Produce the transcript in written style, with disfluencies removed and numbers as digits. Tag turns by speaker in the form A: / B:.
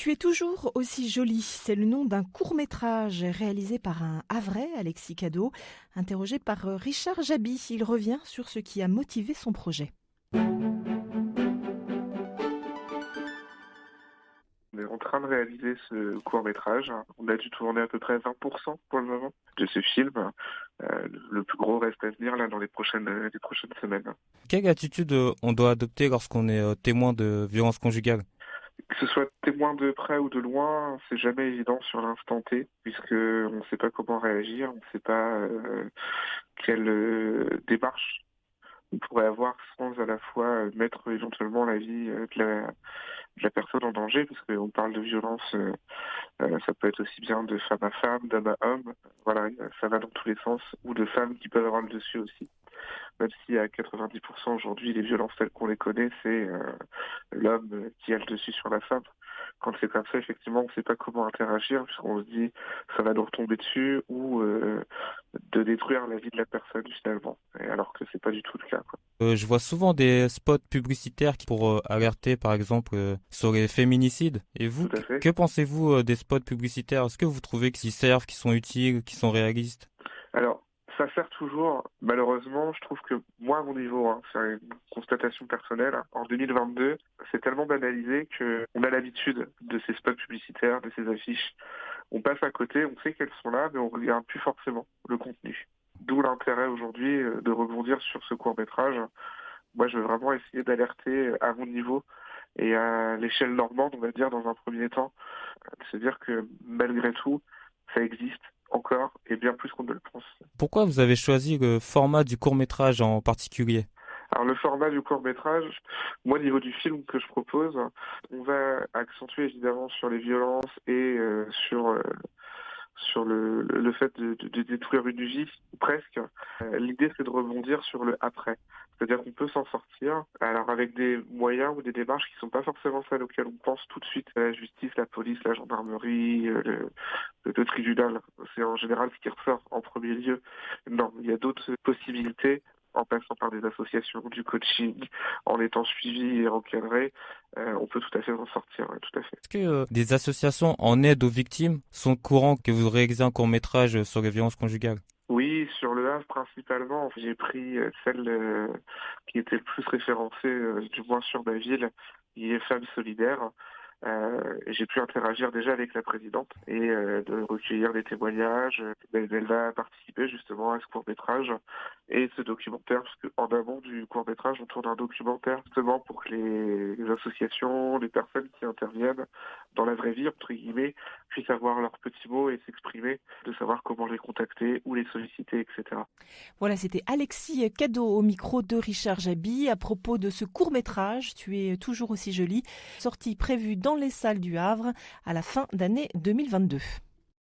A: Tu es toujours aussi jolie, c'est le nom d'un court-métrage réalisé par un Havrais, Alexis Cadot. Interrogé par Richard Jaby, il revient sur ce qui a motivé son projet.
B: On est en train de réaliser ce court-métrage. On a dû tourner à peu près 20% pour le moment de ce film. Le plus gros reste à venir là dans les prochaines semaines.
C: Quelle attitude on doit adopter lorsqu'on est témoin de violences conjugales?
B: Que ce soit témoin de près ou de loin, c'est jamais évident sur l'instant T, puisque on ne sait pas comment réagir, on ne sait pas quelle démarche on pourrait avoir sans à la fois mettre éventuellement la vie de la personne en danger, parce qu'on parle de violence, ça peut être aussi bien de femme à femme, d'homme à homme, voilà, ça va dans tous les sens, ou de femmes qui peuvent avoir le dessus aussi. Même si à 90% aujourd'hui, les violences telles qu'on les connaît, c'est l'homme qui a le dessus sur la femme. Quand c'est comme ça, effectivement, on ne sait pas comment interagir, puisqu'on se dit ça va nous retomber dessus ou de détruire la vie de la personne finalement. Et alors que c'est pas du tout le cas, quoi.
C: Je vois souvent des spots publicitaires pour alerter par exemple sur les féminicides. Et vous,
B: Tout à fait.
C: que pensez-vous des spots publicitaires? Est-ce que vous trouvez qu'ils servent, qu'ils sont utiles, qu'ils sont réalistes?
B: Alors, ça sert toujours. Malheureusement, je trouve que moi, à mon niveau, c'est une constatation personnelle, en 2022, c'est tellement banalisé qu'on a l'habitude de ces spots publicitaires, de ces affiches. On passe à côté, on sait qu'elles sont là, mais on ne regarde plus forcément le contenu. D'où l'intérêt aujourd'hui de rebondir sur ce court-métrage. Moi, je veux vraiment essayer d'alerter à mon niveau et à l'échelle normande, on va dire, dans un premier temps, de se dire que malgré tout, ça existe encore et bien plus qu'on ne le pense.
C: Pourquoi vous avez choisi le format du court-métrage en particulier?
B: Alors le format du court-métrage, moi au niveau du film que je propose, on va accentuer évidemment sur les violences et sur le fait de détruire une vie, presque. L'idée, c'est de rebondir sur le après. C'est-à-dire qu'on peut s'en sortir, alors avec des moyens ou des démarches qui ne sont pas forcément celles auxquelles on pense tout de suite. La justice, la police, la gendarmerie, le tribunal, c'est en général ce qui ressort en premier lieu. Non, il y a d'autres possibilités en passant par des associations, du coaching, en étant suivi et encadré, on peut tout à fait en sortir, ouais, tout à fait.
C: Est-ce que des associations en aide aux victimes sont au courant que vous réalisez un court-métrage sur les violences conjugales?
B: Oui, sur le Havre principalement, j'ai pris celle qui était le plus référencée, du moins sur ma ville, qui est Femmes Solidaires. Et j'ai pu interagir déjà avec la présidente et de recueillir des témoignages. Elle va participer justement à ce court-métrage et ce documentaire, parce qu'en amont du court-métrage, on tourne un documentaire justement pour que les associations, les personnes qui interviennent dans la vraie vie, entre guillemets, puissent avoir leurs petits mots et s'exprimer, de savoir comment les contacter, où les solliciter, etc.
A: Voilà, c'était Alexis Cadot au micro de Richard Jaby à propos de ce court-métrage. Tu es toujours aussi jolie, sortie prévue dans les salles du Havre à la fin d'année 2022.